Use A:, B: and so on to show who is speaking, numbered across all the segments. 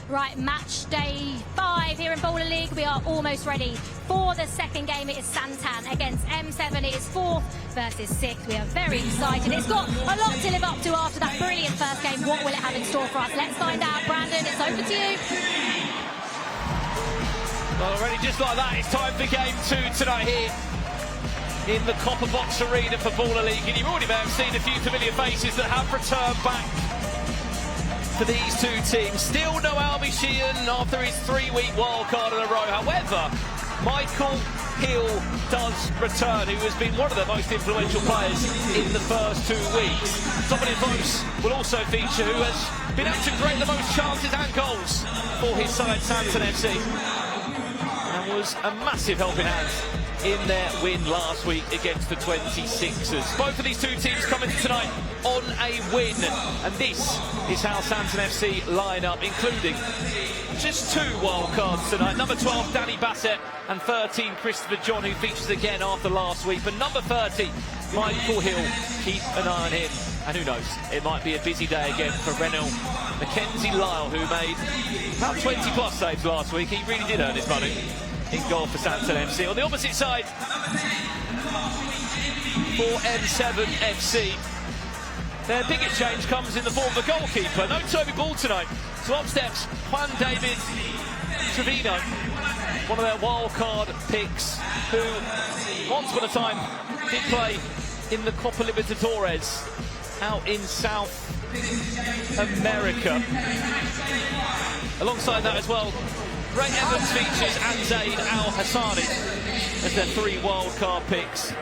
A: Right, match day 5 here in Bowler League. We are almost ready for the second game. It is Santan against M7. It is 4th versus 6th. We are very excited. It's got a lot to live up to after that brilliant first game. What will it have in store for us? Let's find out. Brandon, it's over to you.
B: Well, already just like that, it's time for game 2 tonight here in the Copper Box Arena for Bowler League. And you already may have seen a few familiar faces that have returned back for these two teams. Still no Albi Sheehan after his 3-week wildcard in a row. However, Michael Hill does return, who has been one of the most influential players in the first 2 weeks. Dominic Vos will also feature, who has been able to create the most chances and goals for his side, Santan FC. And was a massive helping hand in their win last week against the 26ers. Both of these two teams coming tonight on a win, and this is how Santan FC line up, including just 2 wild cards tonight. Number 12 Danny Bassett and 13 Christopher John, who features again after last week, but number 30 Michael Hill, keep an eye on him. And who knows, it might be a busy day again for Renell Mackenzie Lyle, who made about 20 plus saves last week. He really did earn his money in goal for Santan FC. On the opposite side, for M7 FC, their biggest change comes in the form of a goalkeeper. No Toby Ball tonight. So up steps Juan David Trevino, one of their wildcard picks, who once upon a time did play in the Copa Libertadores out in South America. Alongside that as well, Ray Evans features and Zaid Al-Hassani as their 3 wildcard picks.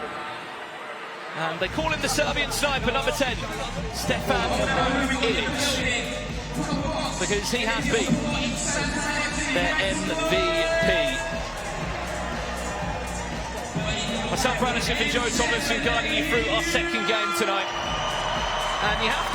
B: And they call him the Serbian sniper, number 10, Stefan Ilic, because he has been their MVP. Myself, Brandon Schiff and Joe Thomas guiding you through our second game tonight. And you have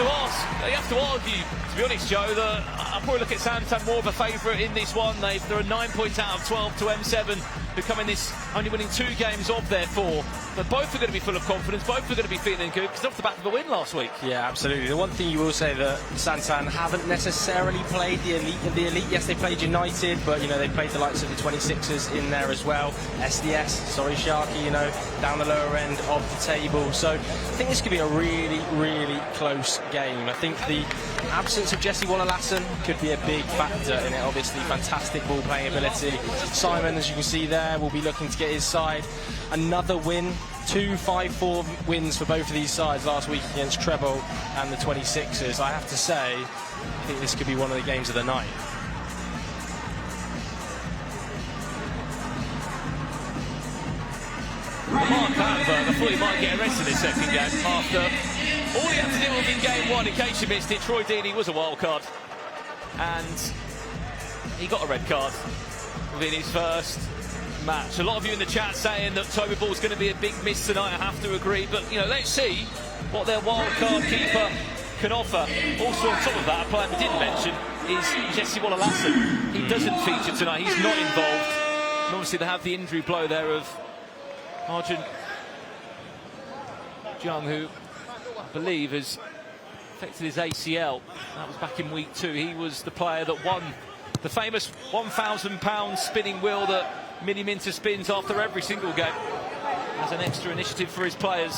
B: to argue, to be honest, Joe, that I'll probably look at Santan more of a favourite in this one. There are 9 points out of 12 to M7, who come in this only winning 2 games of their 4. But both are going to be full of confidence, both are going to be feeling good, because off the back of a win last week. Yeah, absolutely. The one thing you will say that Santan haven't necessarily played the elite of the elite. Yes, they played United, but, you know, they played the likes of the 26ers in there as well. SDS, sorry, Sharky, you know, down the lower end of the table. So I think this could be a really, really close game. I think the absence of Jesse Waller-Lassen could be a big factor in it. Obviously, fantastic ball playing ability. Simon, as you can see there, will be looking to get his side another win. 2 5-4 wins for both of these sides last week against Treble and the 26ers. I have to say, I think this could be one of the games of the night. Mark Hanberg, I thought he might get arrested this second game after all he had to deal with in game 1. In case you missed it, Troy Deeney was a wild card, and he got a red card within his first match. A lot of you in the chat saying that Toby Ball's going to be a big miss tonight. I have to agree, but you know, let's see what their wild card keeper can offer. Also on top of that, a player we didn't mention is Jesse Waller-Lassen. He doesn't feature tonight, he's not involved, and obviously they have the injury blow there of Arjun Jung, who I believe has affected his ACL. That was back in week 2. He was the player that won the famous £1,000 spinning wheel that Miniminter spins after every single game as an extra initiative for his players.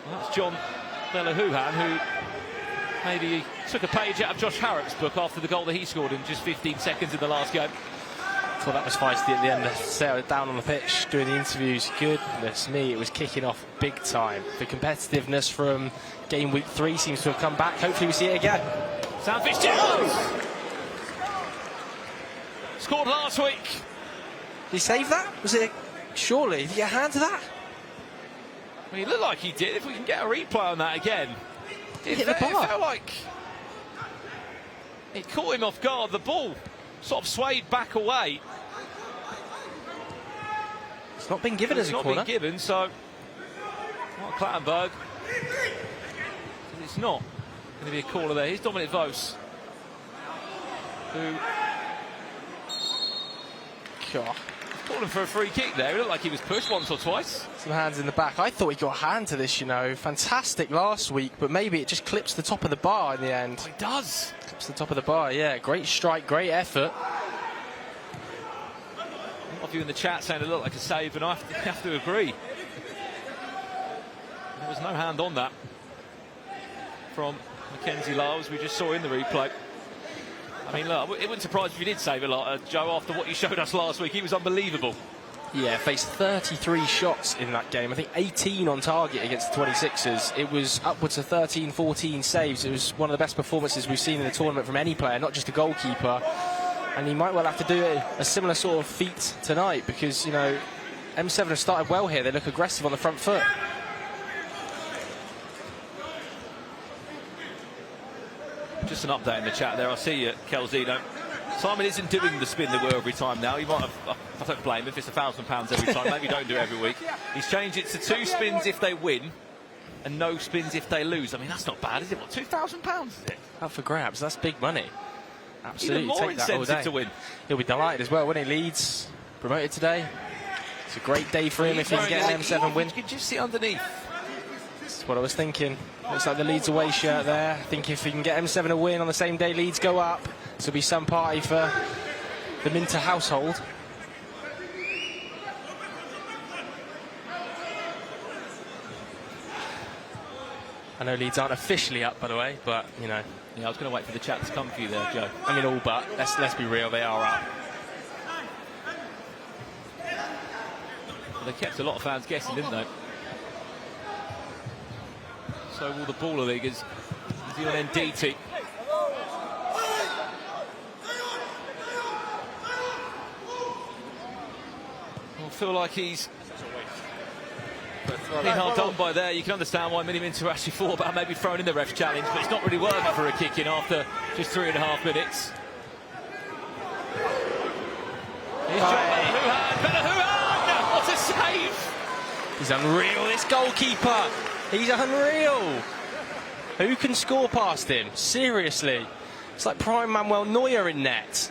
B: Well, that's John Bellahuhan, who maybe took a page out of Josh Harrock's book after the goal that he scored in just 15 seconds in the last game.
C: Well, that was feisty at the end. Sarah down on the pitch doing the interviews. Goodness me, it was kicking off big time. The competitiveness from game week 3 seems to have come back. Hopefully we see it again.
B: Sam Fitzgerald scored last week.
C: Did he save that? Was it? Surely. Did he get a hand to that?
B: Well, he looked like he did. If we can get a replay on that again. It felt like it caught him off guard. The ball sort of swayed back away.
C: It's not been given as a corner.
B: It's not been given, so Mark Clattenburg. It's not going to be a caller there. Here's Dominic Vos, who Calling for a free kick there. It looked like he was pushed once or twice.
C: Some hands in the back. I thought he got a hand to this, you know. Fantastic last week, but maybe it just clips the top of the bar in the end.
B: Oh, it does.
C: Clips the top of the bar, yeah. Great strike, great effort.
B: A lot of you in the chat saying it looked like a save, and I have to agree. There was no hand on that from Mackenzie Lyle, as we just saw in the replay. I mean, look, it wouldn't surprise me if he did save a lot, Joe, after what you showed us last week. He was unbelievable.
C: Yeah, faced 33 shots in that game. I think 18 on target against the 26ers. It was upwards of 13, 14 saves. It was one of the best performances we've seen in the tournament from any player, not just a goalkeeper. And he might well have to do a similar sort of feat tonight because, you know, M7 have started well here. They look aggressive on the front foot.
B: Just an update in the chat there. I see you, Kelzino. Simon isn't doing the spin the wheel every time now. He might have, I don't blame him if it's £1,000 every time. Maybe don't do it every week. He's changed it to 2 spins if they win and no spins if they lose. I mean, that's not bad, is it? What, £2,000 is it?
C: Up for grabs. That's big money. Absolutely.
B: Even more
C: take that all
B: incentive
C: day.
B: to win.
C: He'll be delighted as well when he leads. Promoted today. It's a great day for him if he can get an M7 win.
B: You can just see underneath.
C: That's what I was thinking. Looks like the Leeds away shirt there. I think if he can get M7 a win on the same day Leeds go up, this will be some party for the Minter household. I know Leeds aren't officially up, by the way, but, you know.
B: Yeah, I was going to wait for the chat to come for you there, Joe.
C: I mean, all but. Let's be real, they are up.
B: Well, they kept a lot of fans guessing, didn't they? So will the Baller League as the NDT. Will feel like he's been hard done by there. You can understand why Miniminter actually thought about maybe throwing in the ref challenge, but it's not really worth it for a kick in after just 3.5 minutes. Here's John Benahuan! What a save!
C: He's unreal, this goalkeeper. He's unreal. Who can score past him? Seriously. It's like prime Manuel Neuer in net.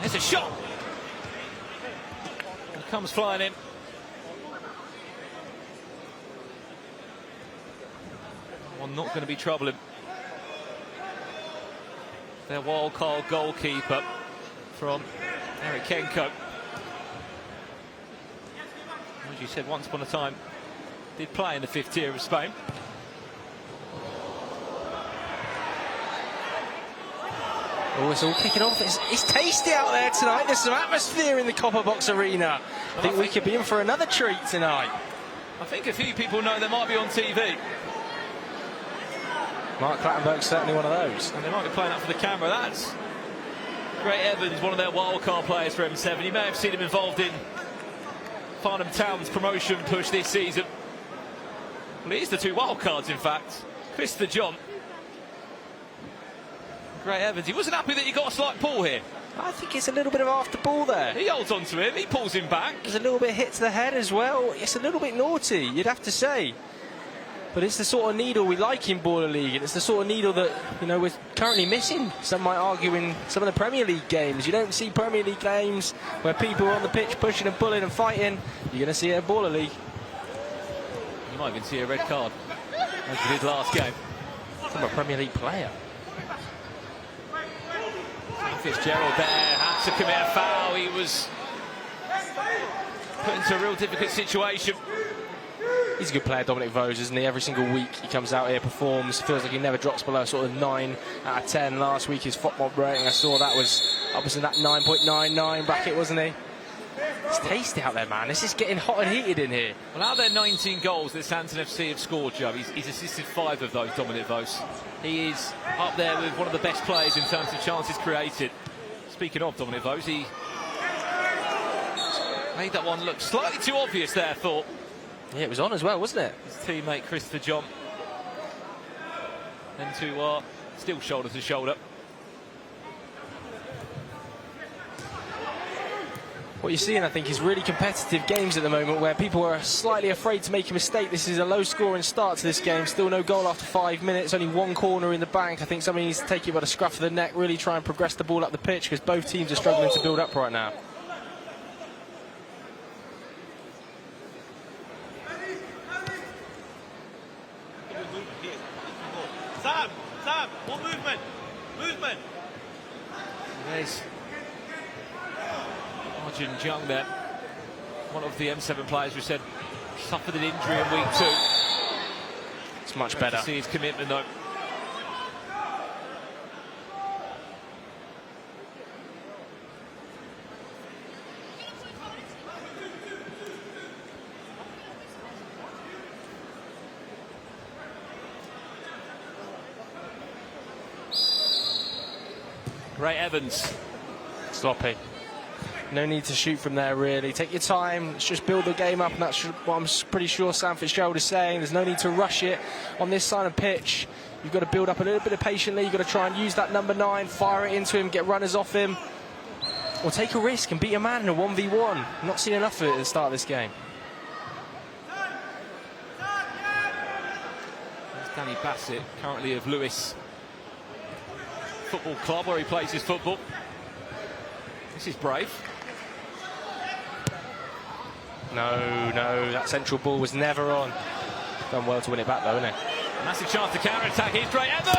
B: There's a shot. It comes flying in. One not going to be troubling their wild card goalkeeper from Eric Kenko. As you said, once upon a time, did play in the 5th tier of Spain.
C: Oh, it's all kicking off. It's tasty out there tonight. There's some atmosphere in the Copper Box Arena. I think we could be in for another treat tonight.
B: I think a few people know they might be on TV.
C: Mark Clattenburg's certainly one of those.
B: And they might be playing up for the camera. That's Gray Evans, one of their wildcard players for M7. You may have seen him involved in Farnham Town's promotion push this season. Well, it is the 2 wildcards, in fact. Christopher John. Gray Evans. He wasn't happy that he got a slight pull here.
C: I think it's a little bit of after ball there.
B: He holds on to him. He pulls him back.
C: There's a little bit hit to the head as well. It's a little bit naughty, you'd have to say. But it's the sort of needle we like in Baller League, and it's the sort of needle that, you know, we're currently missing. Some might argue in some of the Premier League games. You don't see Premier League games where people are on the pitch pushing and pulling and fighting. You're going to see it in Baller League.
B: You might even see a red card, as we did last game.
C: From a Premier League player.
B: Fitzgerald there had to commit a foul. He was put into a real difficult situation.
C: He's a good player, Dominic Vose, isn't he? Every single week he comes out here, performs, feels like he never drops below sort of 9 out of 10. Last week his FOTMOB rating, I saw that was up in that 9.99 bracket, wasn't he? It's tasty out there, man. This is getting hot and heated in here.
B: Well, out of their 19 goals that Santan FC have scored, Joe, he's assisted 5 of those, Dominic Vose. He is up there with one of the best players in terms of chances created. Speaking of Dominic Vose, he made that one look slightly too obvious there, I thought.
C: Yeah, it was on as well, wasn't it?
B: His teammate Christopher John. Them two are still shoulder to shoulder.
C: What you're seeing, I think, is really competitive games at the moment where people are slightly afraid to make a mistake. This is a low-scoring start to this game. Still no goal after 5 minutes. Only one corner in the bank. I think somebody needs to take it by the scruff of the neck, really try and progress the ball up the pitch because both teams are struggling to build up right now.
B: Sam, more movement. There's Arjun Jung there, one of the M7 players who said suffered an injury in week 2.
C: It's much better.
B: To see his commitment though. Ray Evans.
C: Sloppy. No need to shoot from there, really. Take your time. Let's just build the game up, and that's what I'm pretty sure Sam Fitzgerald is saying. There's no need to rush it on this side of pitch. You've got to build up a little bit of patiently. You've got to try and use that number 9, fire it into him, get runners off him. Or take a risk and beat a man in a 1v1. I'm not seen enough of it at the start of this game.
B: There's Danny Bassett, currently of Lewis Football Club, where he plays his football. This is brave.
C: No, that central ball was never on. Done well to win it back, though, isn't it?
B: Massive chance to counter-attack. Here's Ray Evans!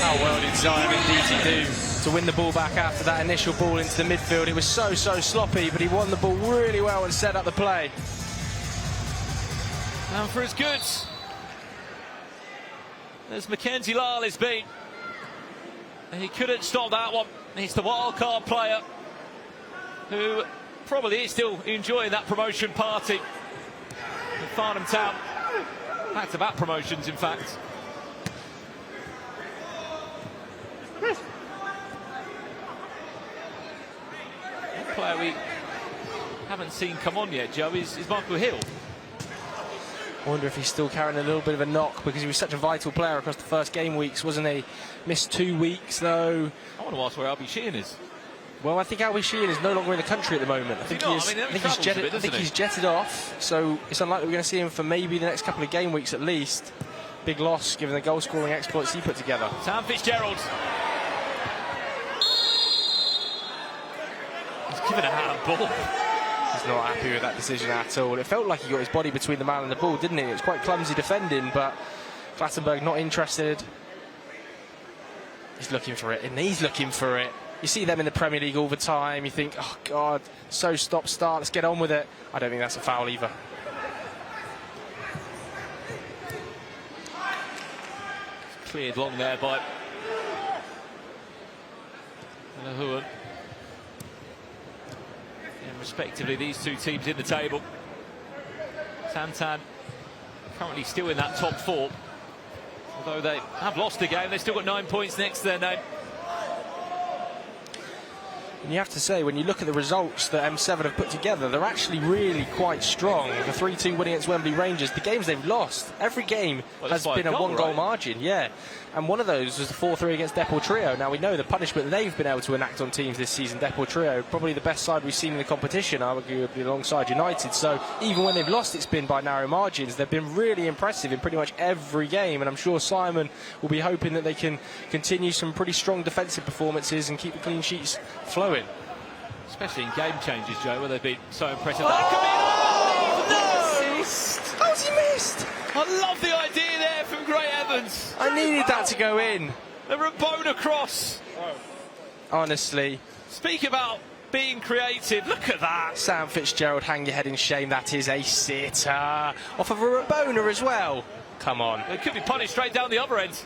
C: How well did Sidemen do to win the ball back after that initial ball into the midfield? It was so sloppy, but he won the ball really well and set up the play.
B: And for his goods, as Mackenzie Lyle has been. He couldn't stop that one. He's the wild-card player who probably is still enjoying that promotion party in Farnham Town. Back-to-back promotions, in fact. One player we haven't seen come on yet, Joe, is Michael Hill.
C: I wonder if he's still carrying a little bit of a knock because he was such a vital player across the first game weeks, wasn't he? Missed 2 weeks, though.
B: I want to ask where Albie Sheehan is.
C: Well, I think Albie Sheehan is no longer in the country at the moment. I think he's jetted off, so it's unlikely we're going to see him for maybe the next couple of game weeks at least. Big loss, given the goal-scoring exploits he put together.
B: Sam Fitzgerald. He's given a handball.
C: He's not happy with that decision at all. It felt like he got his body between the man and the ball, didn't it? It was quite clumsy defending, but Clattenburg not interested. He's looking for it, and he's looking for it. You see them in the Premier League all the time. You think, oh, God, so stop-start, let's get on with it. I don't think that's a foul either.
B: It's cleared long there by Lahuan. And respectively, these two teams in the table. Santan currently still in that top 4. Although they have lost a game, they've still got 9 points next to their name.
C: And you have to say, when you look at the results that M7 have put together, they're actually really quite strong. The 3-2 win against Wembley Rangers, the games they've lost, every game has been a one-goal margin, yeah. And one of those was the 4-3 against Depor Trio. Now, we know the punishment they've been able to enact on teams this season, Depor Trio, probably the best side we've seen in the competition, arguably alongside United. So even when they've lost, it's been by narrow margins. They've been really impressive in pretty much every game, and I'm sure Simon will be hoping that they can continue some pretty strong defensive performances and keep the clean sheets flowing.
B: Especially in game changes, Joe, where they've been so impressive.
C: Oh, no! How's he missed?
B: I love the idea there from Gray Evans.
C: I needed that to go in.
B: The Rabona cross.
C: Honestly.
B: Speak about being creative. Look at that.
C: Sam Fitzgerald, hang your head in shame. That is a sitter. Off of a Rabona as well. Come on.
B: It could be punished straight down the other end.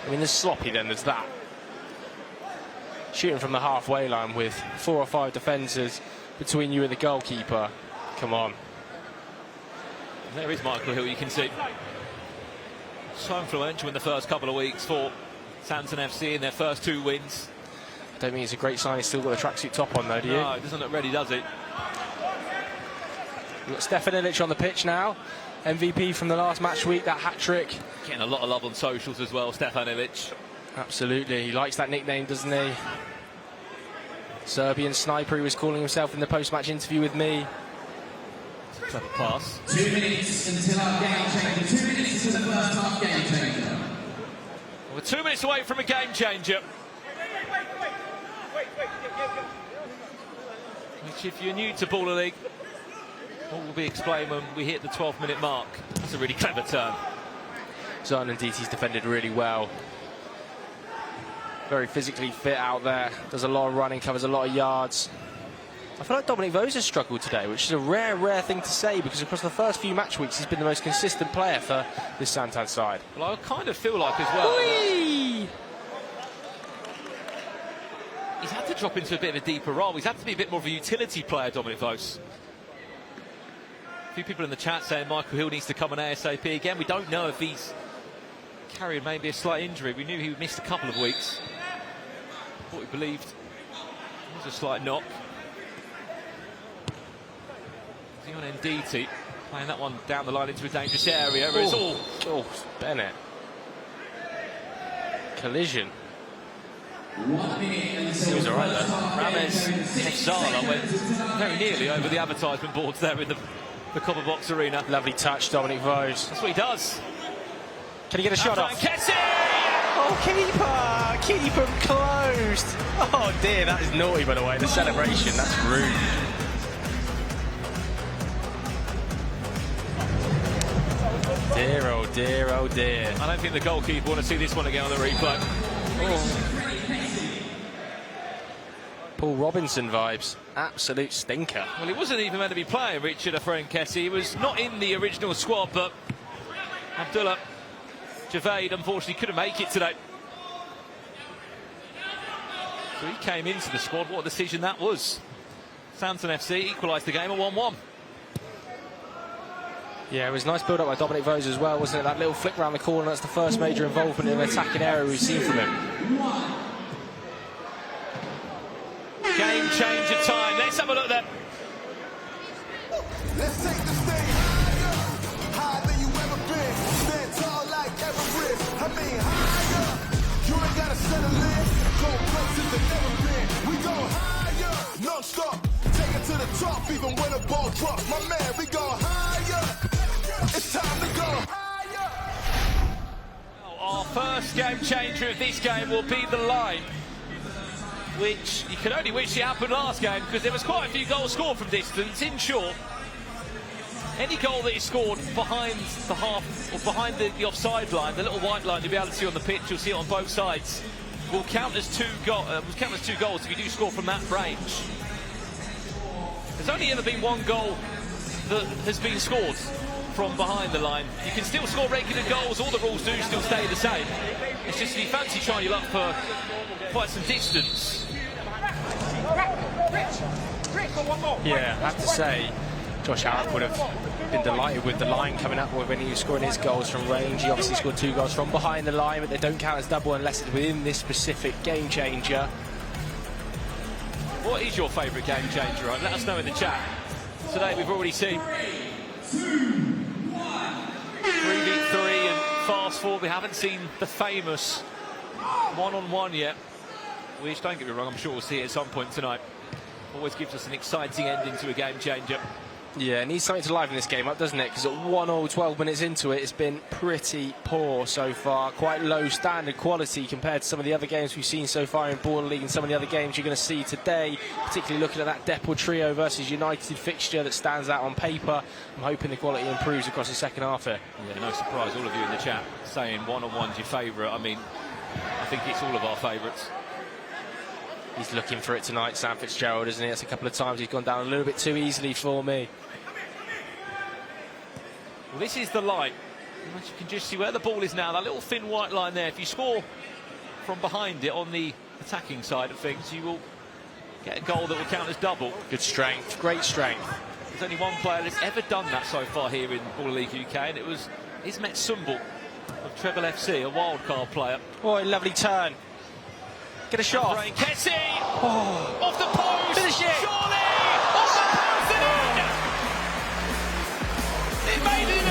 C: I mean, there's sloppy then, there's that. Shooting from the halfway line with 4 or 5 defenders between you and the goalkeeper. Come on.
B: And there is Michael Hill, you can see. So influential in the first couple of weeks for Santan FC in their first 2 wins.
C: I don't think it's a great sign he's still got the tracksuit top on, though, do you?
B: No, it doesn't look ready, does it?
C: We've got Stefan Ilic on the pitch now. MVP from the last match week, that hat-trick.
B: Getting a lot of love on socials as well, Stefan Ilic.
C: Absolutely, he likes that nickname, doesn't he? Serbian sniper, he was calling himself in the post-match interview with me.
B: Clever pass.
D: 2 minutes until our game changer. 2 minutes until the first half game changer.
B: We're 2 minutes away from a game changer. Which, if you're new to Baller League, all will be explained when we hit the 12-minute mark. That's a really clever turn.
C: Santan and DT's defended really well. Very physically fit out there. Does a lot of running, covers a lot of yards. I feel like Dominic Vose has struggled today, which is a rare thing to say, because across the first few match weeks he's been the most consistent player for this Santan side.
B: Well, I kind of feel like as well.
C: Whee!
B: He's had to drop into a bit of a deeper role. He's had to be a bit more of a utility player, Dominic Vose. A few people in the chat saying Michael Hill needs to come on ASAP. Again, we don't know if he's carrying maybe a slight injury. We knew he missed a couple of weeks. What we believed was a slight knock. Is he on MD5? Playing that one down the line into a dangerous area. It's all...
C: Oh, Bennett. Collision.
D: 1 minute until
C: He was all right there.
B: Rames Hefzala went very nearly over the advertisement boards there in the Copper Box Arena.
C: Lovely touch, Dominic Vose.
B: That's what he does.
C: Can he get a shot off?
B: Kessie!
C: Oh, keeper closed. Oh dear, that is naughty, by the way. The celebration, that's rude. Dear, oh dear, oh dear.
B: I don't think the goalkeeper want to see this one again on the replay.
C: Oh. Paul Robinson vibes. Absolute stinker.
B: Well, he wasn't even meant to be playing, Richard Efrain Kessie. He was not in the original squad, but Abdullah Javed unfortunately couldn't make it today. So he came into the squad. What a decision that was. Santan FC equalised the game at 1-1.
C: Yeah, it was a nice build-up by Dominic Vose as well, wasn't it? That little flick round the corner, that's the first major involvement in an attacking area we've seen from him.
B: Game changer time. Let's have a look there.
E: Let's take the stage higher, higher than you ever been. Stand tall like Everest. I mean higher. You ain't gotta settle in. Go places that never been. We go higher, non-stop. Take it to the top, even when the ball drops. My man, we go higher. It's time to go higher.
B: Our first game changer of this game will be the line, which you can only wish it happened last game, because there was quite a few goals scored from distance. In short, any goal that is scored behind the half or behind the offside line, the little white line you'll be able to see on the pitch, you'll see it on both sides, will count as two goals if you do score from that range. There's only ever been one goal that has been scored from behind the line. You can still score regular goals, all the rules do still stay the same. It's just if you fancy trying your luck for quite some distance.
C: Yeah, I have to say, Josh Harrop would have been delighted with the line coming up when he was scoring his goals from range. He obviously scored 2 goals from behind the line, but they don't count as double unless it's within this specific game changer.
B: What is your favourite game changer? Right? Let us know in the chat. Today we've already seen 3v3 and fast forward. We haven't seen the famous one-on-one yet, which, don't get me wrong, I'm sure we'll see it at some point tonight. Always gives us an exciting ending to a game changer.
C: Yeah, it needs something to liven this game up, doesn't it? Because at 1-0, 12 minutes into it, it's been pretty poor so far. Quite low standard quality compared to some of the other games we've seen so far in Baller League and some of the other games you're going to see today, particularly looking at that Depor Trio versus United fixture that stands out on paper. I'm hoping the quality improves across the second half here.
B: Yeah, no surprise, all of you in the chat saying one-on-one's your favourite. I mean, I think it's all of our favourites.
C: He's looking for it tonight, Sam Fitzgerald, isn't he? That's a couple of times he's gone down a little bit too easily for me.
B: Well, this is the line. As you can just see where the ball is now, that little thin white line there. If you score from behind it on the attacking side of things, you will get a goal that will count as double.
C: Good strength, great strength.
B: There's only one player that's ever done that so far here in Baller League UK, and it was Ismet Sumbul of Treble FC, a wildcard player.
C: Oh, a lovely turn. Get a shot.
B: Kessie! Oh. Off the post!
C: Finish it!
B: Surely! Off the post and in! It made it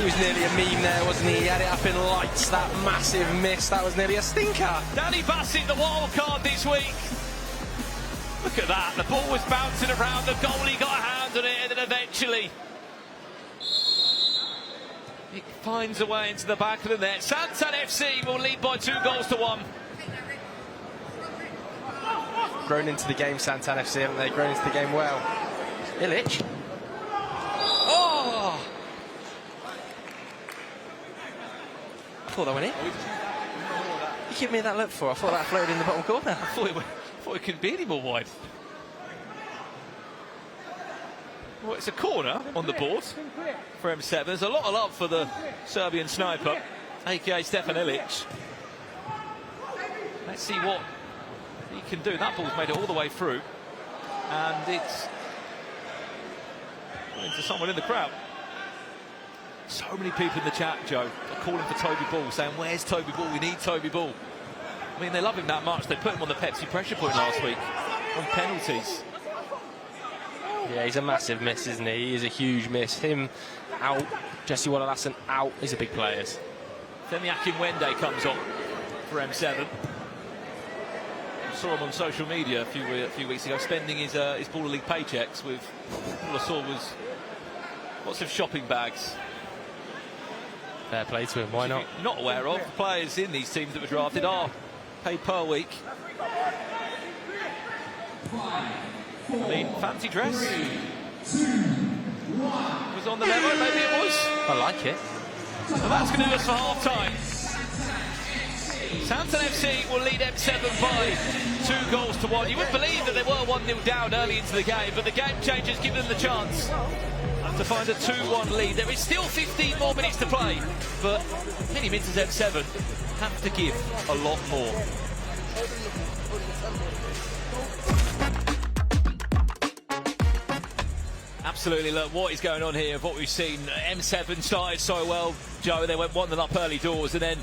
C: He was nearly a meme there, wasn't he? He had it up in lights, that massive miss. That was nearly a stinker.
B: Danny Bassett, the wild card this week. Look at that. The ball was bouncing around. The goalie got a hand on it, and then eventually it finds a way into the back of the net. Santan FC will lead by 2-1.
C: Grown into the game, Santan FC, haven't they? Grown into the game well. Ilic. Oh! I thought that went in. You give me that look for? I thought that floated in the bottom corner.
B: I thought it couldn't be any more wide. Well, it's a corner on the board for M7. There's a lot of love for the Serbian sniper, aka Stefan Ilic. Let's see what he can do. That ball's made it all the way through, and it's into someone in the crowd. So many people in the chat, Joe, are calling for Toby Ball, saying, where's Toby Ball? We need Toby Ball. I mean, they love him that much. They put him on the Pepsi pressure point last week on penalties.
C: Yeah, he's a massive miss, isn't he? He is a huge miss. Him out, Jesse Wallace out. He's a big player.
B: Then the Akinwende comes on for M7. I saw him on social media a few weeks ago, spending his Baller League paychecks with, all I saw was lots of shopping bags.
C: Fair play to him, why not?
B: Not aware of, the players in these teams that were drafted are paid per week. I mean, fancy dress was on the memo, maybe it was.
C: I like it.
B: So that's going to do us for half time. Santan FC will lead M7 by 2-1. You wouldn't believe that they were 1-0 down early into the game, but the game changers give them the chance to find a 2-1 lead. There is still 15 more minutes to play, but Miniminter's M7 have to give a lot more. Absolutely, look, what is going on here, what we've seen. M7 started so well, Joe, they went 1-0 up early doors, and then,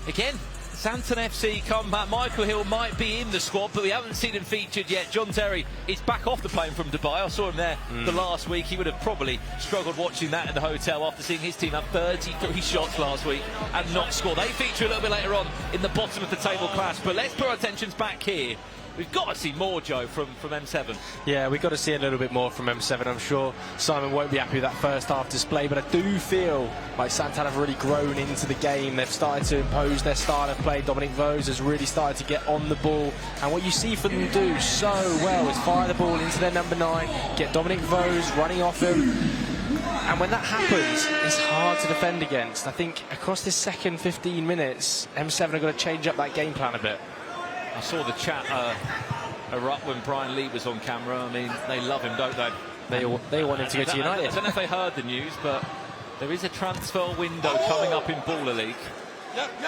B: again, Santan FC come back. Michael Hill might be in the squad, but we haven't seen him featured yet. John Terry is back off the plane from Dubai. I saw him there the last week. He would have probably struggled watching that in the hotel after seeing his team have 33 shots last week and not score. They feature a little bit later on in the bottom of the table clash, but let's put our attentions back here. We've got to see more, Joe, from M7.
C: Yeah, we've got to see a little bit more from M7. I'm sure Simon won't be happy with that first half display, but I do feel like Santan have really grown into the game. They've started to impose their style of play. Dominic Vose has really started to get on the ball, and what you see for them do so well is fire the ball into their number 9, get Dominic Vose running off him, and when that happens, it's hard to defend against. I think across this second 15 minutes, M7 have got to change up that game plan a bit.
B: I saw the chat erupt when Brian Lee was on camera. I mean, they love him, don't they?
C: They want him to go to United.
B: I don't know if they heard the news, but there is a transfer window coming up in Baller League.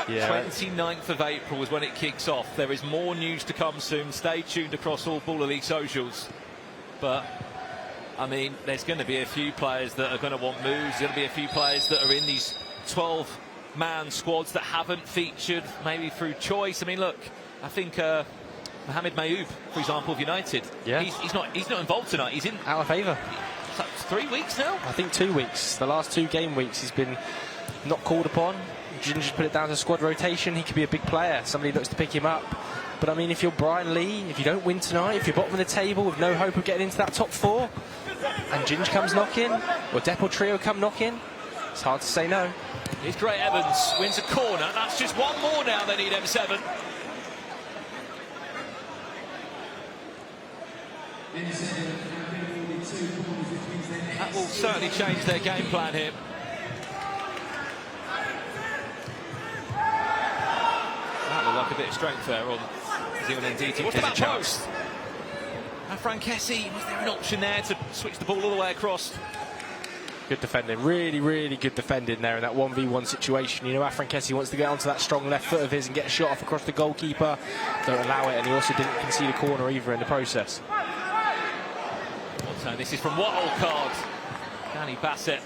C: Yeah.
B: 29th of April is when it kicks off. There is more news to come soon. Stay tuned across all Baller League socials. But, I mean, there's going to be a few players that are going to want moves. There's going to be a few players that are in these 12-man squads that haven't featured, maybe through choice. I mean, look, I think Mohamed Mayoub, for example, of United, he's not involved tonight. He's in
C: out of favour.
B: 3 weeks now?
C: I think 2 weeks. The last 2 game weeks he's been not called upon. Ginger put it down to squad rotation. He could be a big player. Somebody looks to pick him up. But I mean, if you're Brian Lee, if you don't win tonight, if you're bottom of the table with no hope of getting into that top 4, and Ginger comes knocking, or Depp Trio come knocking, it's hard to say no.
B: Here's Gray Evans, wins a corner. That's just one more now they need M7. That will certainly change their game plan here. That looked like a bit of strength there on Zion Ndidi. What about post? Frankesi, was there an option there to switch the ball all the way across?
C: Good defending, really, really good defending there in that 1v1 situation. You know, Frankesi wants to get onto that strong left foot of his and get a shot off across the goalkeeper. Don't allow it, and he also didn't concede a corner either in the process.
B: So this is from Waddle card. Danny Bassett.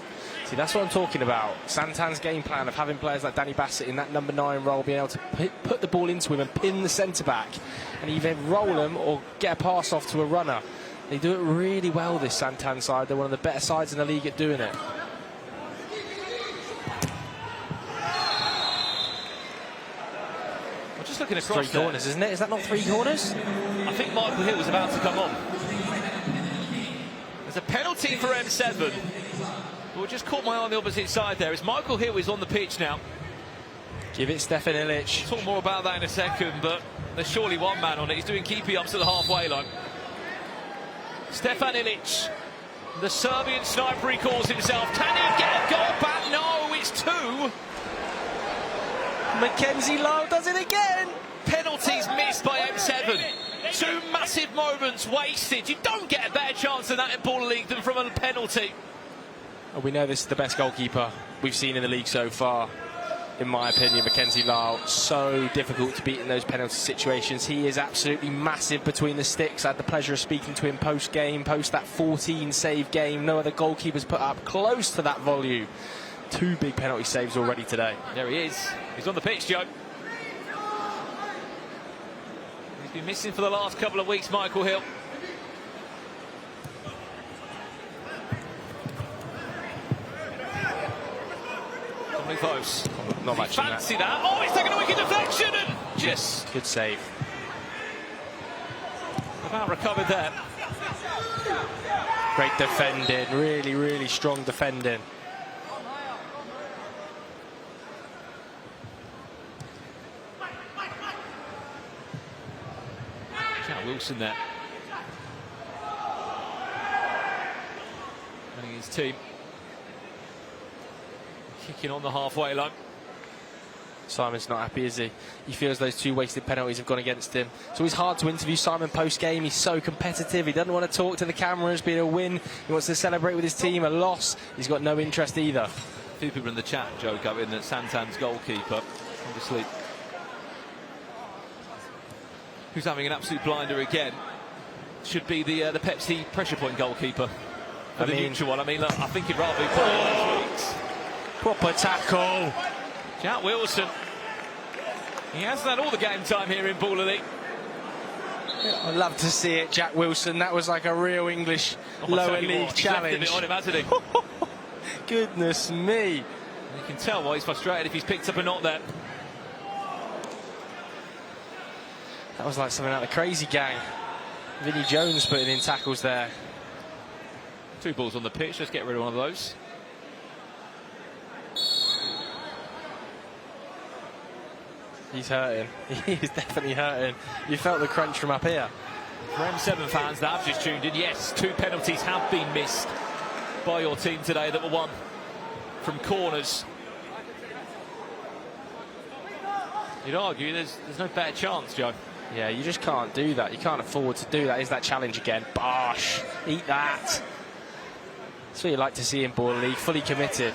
C: See, that's what I'm talking about. Santan's game plan of having players like Danny Bassett in that number 9 role, being able to put the ball into him and pin the centre-back, and either roll him or get a pass off to a runner. They do it really well, this Santan side. They're one of the better sides in the league at doing it.
B: I'm just looking across
C: three corners, isn't it? Is that not 3 corners?
B: I think Michael Hill was about to come on. There's a penalty for M7. Well, just caught my eye on the opposite side there. As Michael Hill is on the pitch now.
C: Give it Stefan Ilic.
B: Talk more about that in a second, but there's surely one man on it. He's doing keepy-ups at the halfway line. Stefan Ilic, the Serbian sniper, he calls himself. Can he get a goal back? No, it's 2.
C: Mackenzie Lyle does it again.
B: Penalties missed by M7. 2 massive moments wasted. You don't get a better chance than that in Baller League than from a penalty.
C: We know this is the best goalkeeper we've seen in the league so far. In my opinion, Mackenzie Lyle, so difficult to beat in those penalty situations. He is absolutely massive between the sticks. I had the pleasure of speaking to him post-game, post that 14-save game. No other goalkeepers put up close to that volume. 2 big penalty saves already today.
B: There he is. He's on the pitch, Joe. He's been missing for the last couple of weeks, Michael Hill. Close.
C: Not much.
B: Fancy that. Oh, he's taken a wicked deflection and just
C: good save.
B: About recovered there.
C: Great defending. Really, really strong defending.
B: Jack Wilson there. Running his team. Kicking on the halfway line.
C: Simon's not happy, is he? He feels those 2 wasted penalties have gone against him. It's always hard to interview Simon post-game. He's so competitive. He doesn't want to talk to the cameras, be it a win. He wants to celebrate with his team. A loss, he's got no interest either.
B: A few people in the chat joke up in that Santan's goalkeeper, obviously, who's having an absolute blinder again, should be the Pepsi pressure point goalkeeper. For the neutral one. I mean, look, I think he'd rather be playing those weeks.
C: Proper tackle.
B: Jack Wilson. He hasn't had all the game time here in Baller League.
C: I'd love to see it, Jack Wilson. That was like a real English lower league challenge.
B: He's left a bit on him, hasn't he?
C: Goodness me.
B: You can tell why he's frustrated if he's picked up a knot there.
C: That was like something out of the Crazy Gang. Vinnie Jones putting in tackles there.
B: 2 balls on the pitch. Let's get rid of one of those.
C: He's hurting. He is definitely hurting. You felt the crunch from up here.
B: For M7 fans that have just tuned in, yes, 2 penalties have been missed by your team today that were won from corners. You'd argue there's no better chance, Joe.
C: Yeah, you just can't do that. You can't afford to do that. Is that challenge again? Bosh! Eat that. That's what you like to see in Baller League. Fully committed.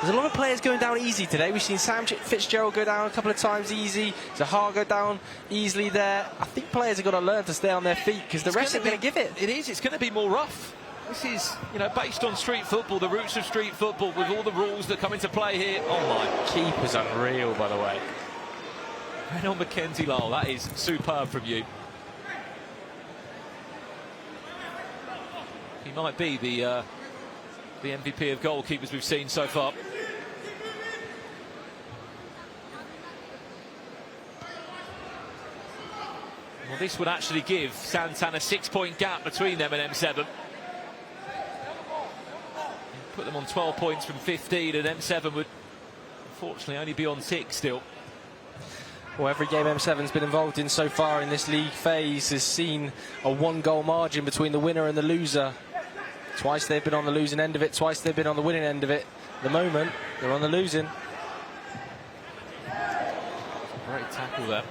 C: There's a lot of players going down easy today. We've seen Sam Fitzgerald go down a couple of times easy. Zaha go down easily there. I think players have got to learn to stay on their feet because the rest are going to give it.
B: It is. It's going to be more rough. This is, you know, based on street football, the roots of street football, with all the rules that come into play here. Oh my!
C: Keeper's unreal, by the way.
B: And on Mackenzie Lyle, that is superb from you. He might be the MVP of goalkeepers we've seen so far. Well, this would actually give Santan a 6-point gap between them and M7. Put them on 12 points from 15, and M7 would unfortunately only be on 6 still.
C: Well, every game M7's been involved in so far in this league phase has seen a 1-goal margin between the winner and the loser. Twice they've been on the losing end of it, twice they've been on the winning end of it. At the moment, they're on the losing.
B: Great tackle there.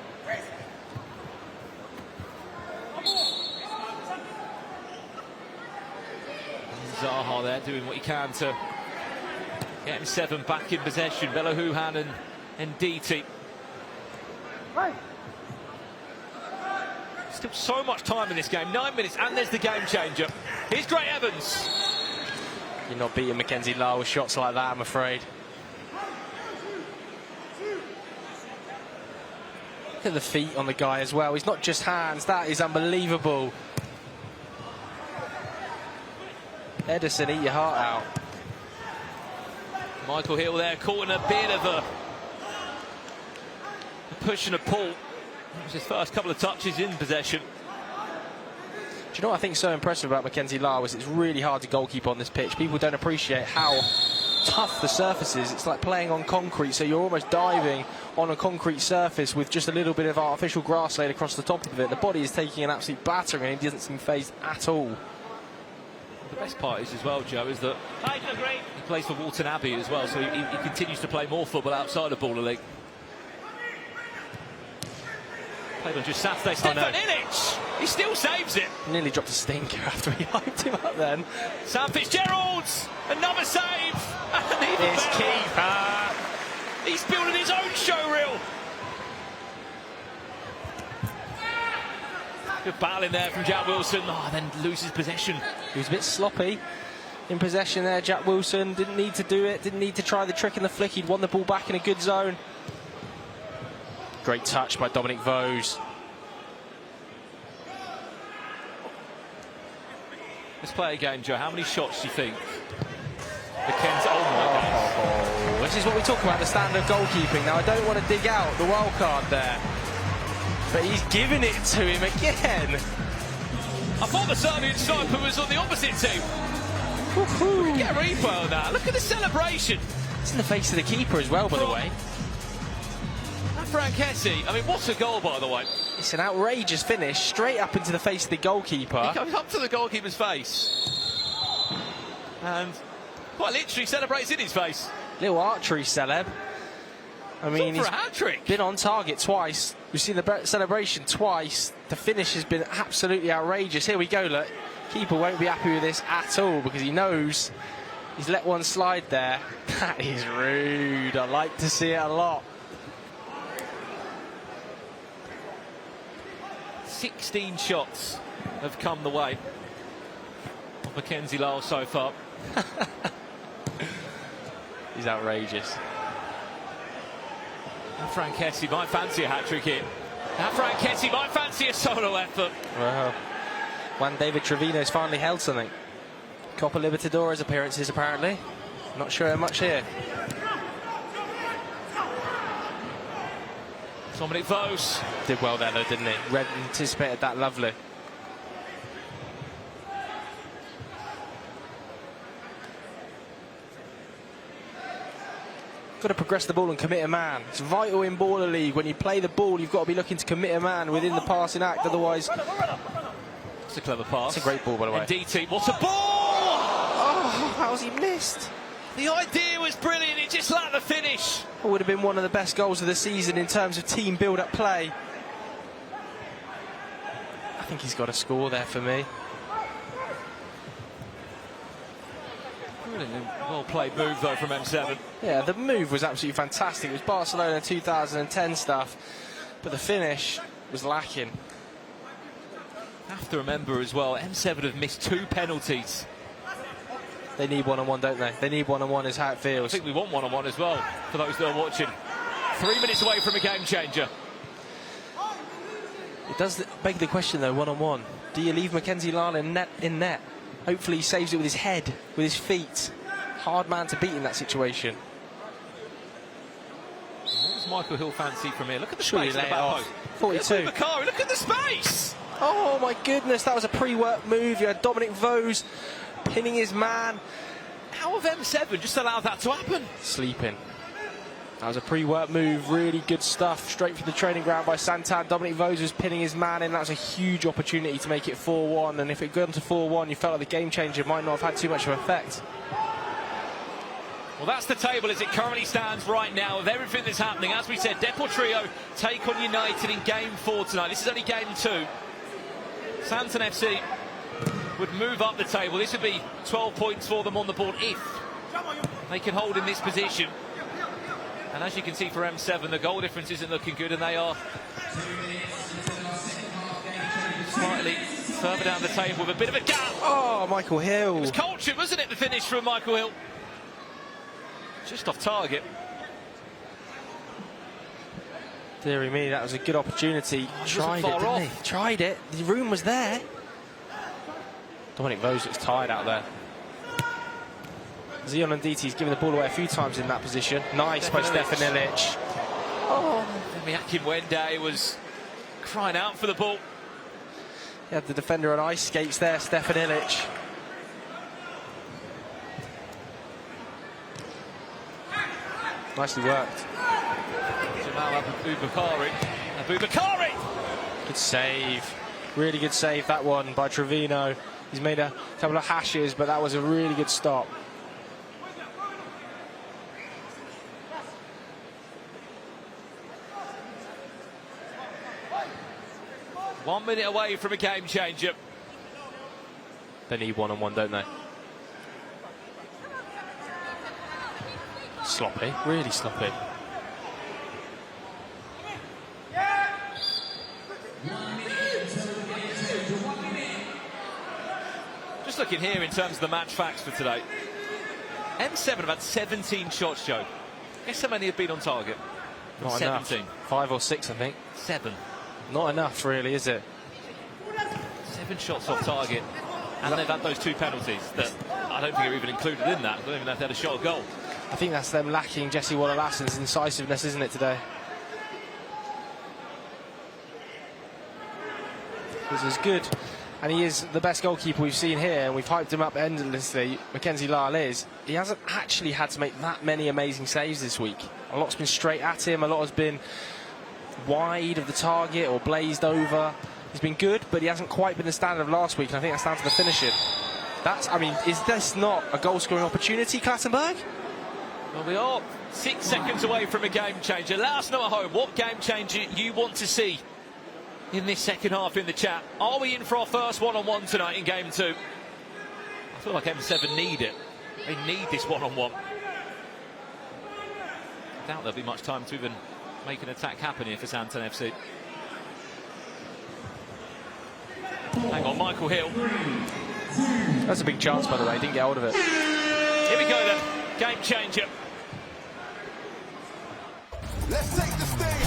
B: Zaha there doing what he can to get M7 back in possession. Velo Huhan and DT. Still so much time in this game, 9 minutes, and there's the game changer. Here's Gray Evans.
C: You're not beating Mackenzie Lyle with shots like that, I'm afraid. Look at the feet on the guy as well. He's not just hands, that is unbelievable. Edison, eat your heart out.
B: Michael Hill there caught in a bit of A push and a pull. It was his first couple of touches in possession.
C: Do you know what I think is so impressive about Mackenzie Lar is it's really hard to goalkeep on this pitch. People don't appreciate how tough the surface is. It's like playing on concrete, so you're almost diving on a concrete surface with just a little bit of artificial grass laid across the top of it. The body is taking an absolute battering and he doesn't seem phased at all.
B: The best part is as well, Joe, is that he plays for Walton Abbey as well, so he continues to play more football outside of Baller League. Played on just Saturday. Stefan Illich! He still saves it.
C: Nearly dropped a stinker after he hyped him up then.
B: Sam Fitzgerald's another save. And even
C: This
B: better,
C: keeper.
B: he's building his own show reel. Good battle in there from Jack Wilson. Oh, then loses possession.
C: He was a bit sloppy in possession there, Jack Wilson. Didn't need to do it, didn't need to try the trick in the flick. He'd won the ball back in a good zone. Great touch by Dominic Vose.
B: Let's play again, Joe. How many shots do you think? Mackenzie, oh my God.
C: This is what we talk about, the standard goalkeeping. Now, I don't want to dig out the wild card there, but he's giving it to him again.
B: I thought the Serbian sniper was on the opposite team. Get a replay on that. Look at the celebration.
C: It's in the face of the keeper as well, by the way.
B: Frank Hesse, I mean, what a goal, by the way.
C: It's an outrageous finish, straight up into the face of the goalkeeper.
B: He comes up to the goalkeeper's face and quite literally celebrates in his face.
C: Little archery celeb. I mean,
B: for
C: he's
B: a hat-trick.
C: been on target twice. We've seen the celebration twice. The finish has been absolutely outrageous. Here we go, look. Keeper won't be happy with this at all because he knows he's let one slide there. That is rude. I like to see it a lot.
B: 16 shots have come the way of Mackenzie Lar so far.
C: He's outrageous.
B: And Frank Hesse might fancy a hat-trick here. And Frank Hesse might fancy a solo effort.
C: Well, Juan David Trevino's finally held something. Copa Libertadores appearances, apparently. Not sure how much here.
B: Dominic Vose.
C: Did well there, though, didn't he? Red anticipated that lovely. Got to progress the ball and commit a man. It's vital in Baller League. When you play the ball, you've got to be looking to commit a man within the passing act. Otherwise,
B: It's a clever pass.
C: it's a great ball, by the way.
B: And DT, what a ball!
C: Oh, how's he missed?
B: The idea was brilliant, it just lacked the finish.
C: It would have been one of the best goals of the season in terms of team build-up play. I think he's got a score there for me.
B: Brilliant, well-played move though from M7.
C: Yeah, the move was absolutely fantastic. It was Barcelona 2010 stuff, but the finish was lacking.
B: Have to remember as well, M7 have missed 2 penalties.
C: They need one-on-one, don't they? They need one-on-one is how it
B: I
C: feels.
B: think we want one-on-one as well, for those that are watching. 3 minutes away from a game changer.
C: It does beg the question, though, one-on-one. Do you leave Mackenzie Lar in net? Hopefully he saves it with his head, with his feet. Hard man to beat in that situation.
B: What does Michael Hill fancy from here? Look at the
C: Surely
B: space in the
C: lay it
B: back
C: off.
B: post.
C: 42.
B: Bakari, look at the space!
C: Oh, my goodness, that was a pre-work move. You had Dominic Vose pinning his man.
B: How have M7 just allowed that to happen?
C: Sleeping. That was a pre-work move, really good stuff. Straight from the training ground by Santan. Dominic Vose was pinning his man in. That was a huge opportunity to make it 4-1. And if it had gone to 4-1, you felt like the game changer might not have had too much of an effect.
B: Well, that's the table as it currently stands right now of everything that's happening. As we said, Depor Trio take on United in game 4 tonight. This is only game 2. Santan FC would move up the table. This would be 12 points for them on the board if they can hold in this position. And as you can see for M7, the goal difference isn't looking good, and they are slightly further down the table with a bit of a gap.
C: Oh, Michael Hill.
B: It was cultured, wasn't it, the finish from Michael Hill? Just off target.
C: Deary me, that was a good opportunity. Tried it,
B: far
C: didn't
B: off.
C: he? Tried it. The room was there. Dominic Vose looks tired out there. Zion and DT's given the ball away a few times in that position. Nice by Stefan Illich.
B: Miakim Wende was crying out for the ball.
C: He had the defender on ice skates there, Stefan Ilic. Nicely worked.
B: Jamal Abubakari.
C: Good save. Really good save, that one, by Trevino. He's made a couple of hashes, but that was a really good stop.
B: One minute away from a game changer.
C: They need one-on-one, don't they? Sloppy, really sloppy.
B: Just looking here in terms of the match facts for today. M7 have had 17 shots, Joe. Guess how many have been on target?
C: Not
B: 17.
C: Enough. 5 or 6, I think.
B: 7.
C: Not enough, really, is it?
B: 7 shots off target. And they've had those 2 penalties that I don't think are even included in that. I don't even know if they had a shot or goal.
C: I think that's them lacking Jesse Waller-Lasson's incisiveness, isn't it, today? This is good. And he is the best goalkeeper we've seen here, and we've hyped him up endlessly. Mackenzie Lyle is. He hasn't actually had to make that many amazing saves this week. A lot's been straight at him, a lot has been wide of the target or blazed over. He's been good, but he hasn't quite been the standard of last week, and I think that's down to the finishing. I mean, is this not a goal-scoring opportunity, Clattenburg?
B: Well, we are 6 seconds away from a game changer. Let us know at home what game changer you want to see in this second half in the chat. Are we in for our first one-on-one tonight in game 2? I feel like M7 need it. They need this one-on-one. I doubt there'll be much time to even make an attack happen here for Santan FC. Hang on, Michael Hill.
C: That's a big chance, by the way. Didn't get hold of it.
B: Here we go then. Game changer.
E: Let's take this thing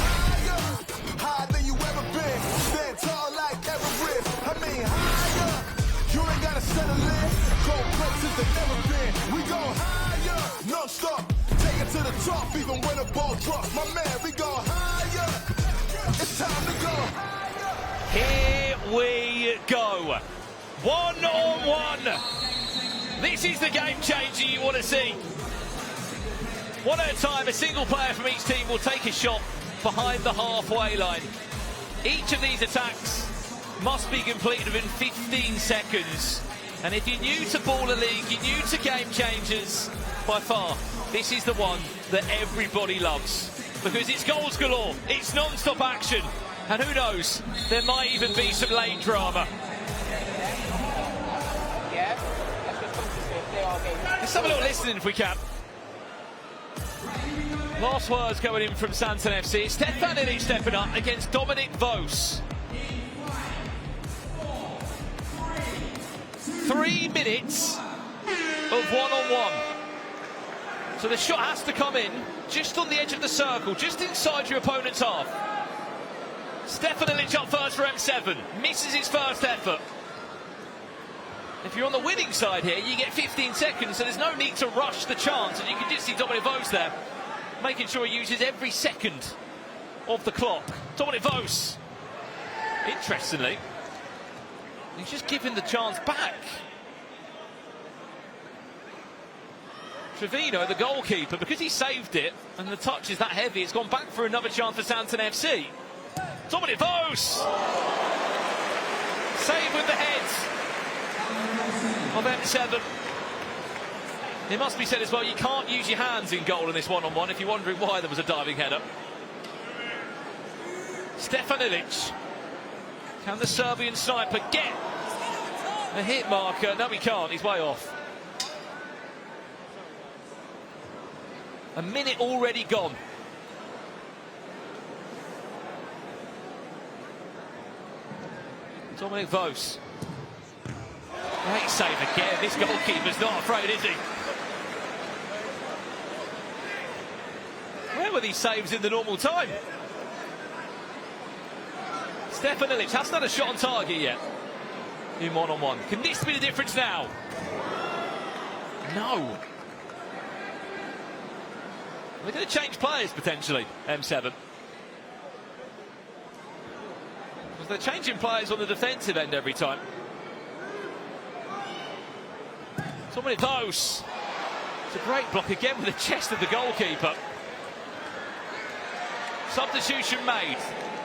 E: higher than you ever been. Stand tall like Everest. I mean higher. You ain't gotta settle in. Go places that never been. We go higher, no stop. Take it to the top, even when the ball drops. My man, we go higher. It's time to go higher.
B: Here we go. One-on-one. This is the game changer you want to see. One at a time, a single player from each team will take a shot behind the halfway line. Each of these attacks must be completed within 15 seconds. And if you're new to Baller League, you're new to game changers, by far, this is the one that everybody loves. Because it's goals galore, it's non-stop action, and who knows, there might even be some lane drama. Let's have a little listening if we can. Last words going in from Santan FC. Stefan Ilic stepping up against Dominic Vos. 3 minutes of one-on-one. So the shot has to come in just on the edge of the circle, just inside your opponent's half. Stefan Ilic up first for M7. Misses his first effort. If you're on the winning side here, you get 15 seconds, so there's no need to rush the chance. And you can just see Dominic Vos there, making sure he uses every second of the clock. Dominic Vos, interestingly, he's just giving the chance back. Trevino, the goalkeeper, because he saved it and the touch is that heavy, it's gone back for another chance for Santan FC. Dominic Vos! Save with the head of M7. It must be said as well, you can't use your hands in goal in this one-on-one if you're wondering why there was a diving header. Stefan Ilic. Can the Serbian sniper get a hit marker? No, he can't. He's way off. A minute already gone. Dominic Vos. Great save again. This goalkeeper's not afraid, is he? Where were these saves in the normal time? Stefan Ilic hasn't had a shot on target yet in one-on-one. Can this be the difference now? No. They're going to change players potentially, M7. They're changing players on the defensive end every time. Somebody close. It's a great block again with the chest of the goalkeeper. Substitution made.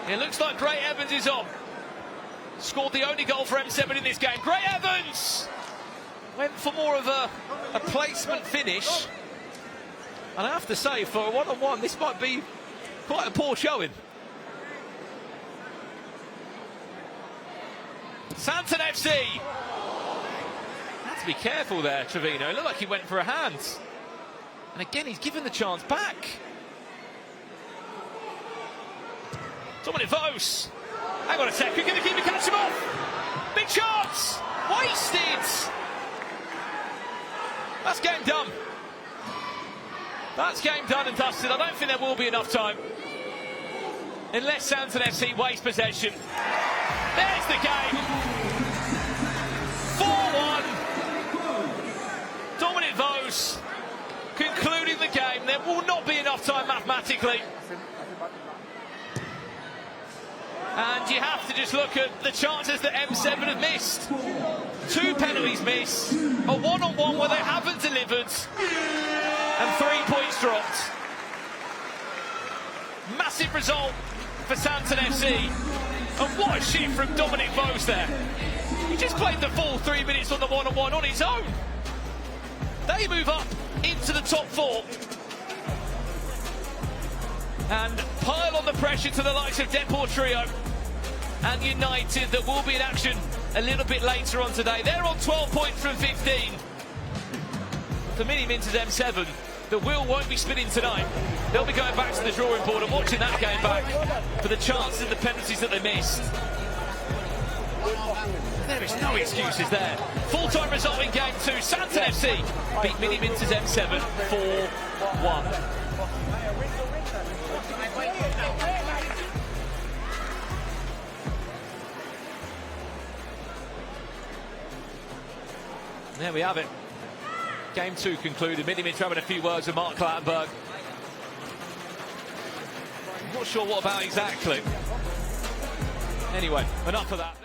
B: It looks like Gray Evans is on. Scored the only goal for M7 in this game. Gray Evans went for more of a placement finish. And I have to say, for a one-on-one, this might be quite a poor showing. Santan FC. Had to be careful there, Trevino. It looked like he went for a hand. And again, he's given the chance back. Dominic Vos. Hang on a sec, you're going to keep catch him off. Big chance. Wasted. That's game done. That's game done and dusted. I don't think there will be enough time. Unless Santan FC waste possession. There's the game. 4-1. Dominic Vos concluding the game. There will not be enough time mathematically. And you have to just look at the chances that M7 have missed. 2 penalties missed, a one-on-one where they haven't delivered, and 3 points dropped. Massive result for Santan FC. And what a shift from Dominic Vos there. He just played the full 3 minutes on the one-on-one on his own. They move up into the top 4. And pile on the pressure to the likes of Depor Trio and United that will be in action a little bit later on today. They're on 12 points from 15. For Miniminter's M7, the wheel won't be spinning tonight. They'll be going back to the drawing board and watching that game back for the chances and the penalties that they missed. There is no excuses there. Full-time result in game 2. Santan FC beat Miniminter's M7 4-1. There we have it. Game 2 concluded. Miniminter having a few words with Mark Clattenburg. Not sure what about exactly. Anyway, enough of that.